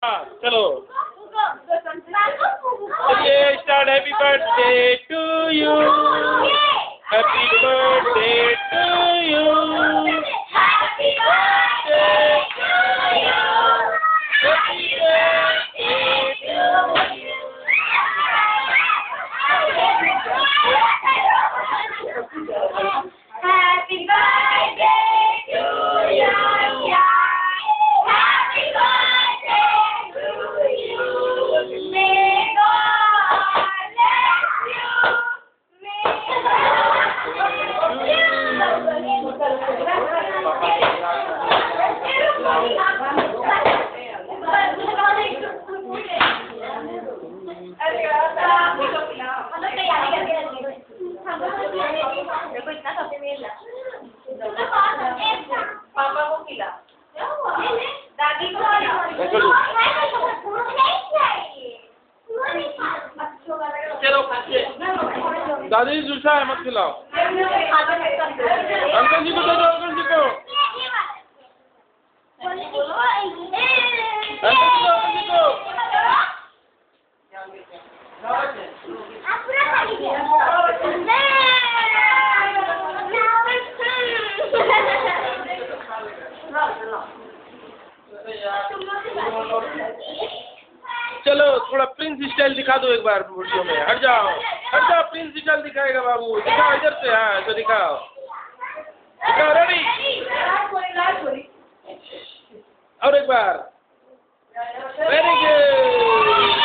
हाँ चलो चलिए start. Happy birthday to you, happy birthday to you, happy birthday to you, happy birthday to you. Happy birthday to you. Happy birthday to you. May God bless you. देखो इतना सबसे mail पापा को खिला, दादी को चलो दादी जूसा है मत खिलाओ। अंकल जी को दे दो, अंकल जी को, अंकल जी को, अंकल जी को। चलो थोड़ा प्रिंस स्टाइल दिखा दो एक बार वीडियो में। हट जाओ प्रिंस स्टाइल दिखाएगा बाबू। दिखाओ इधर से, हाँ तो दिखाओ दिखाओ। रेडी और एक बार। Very good.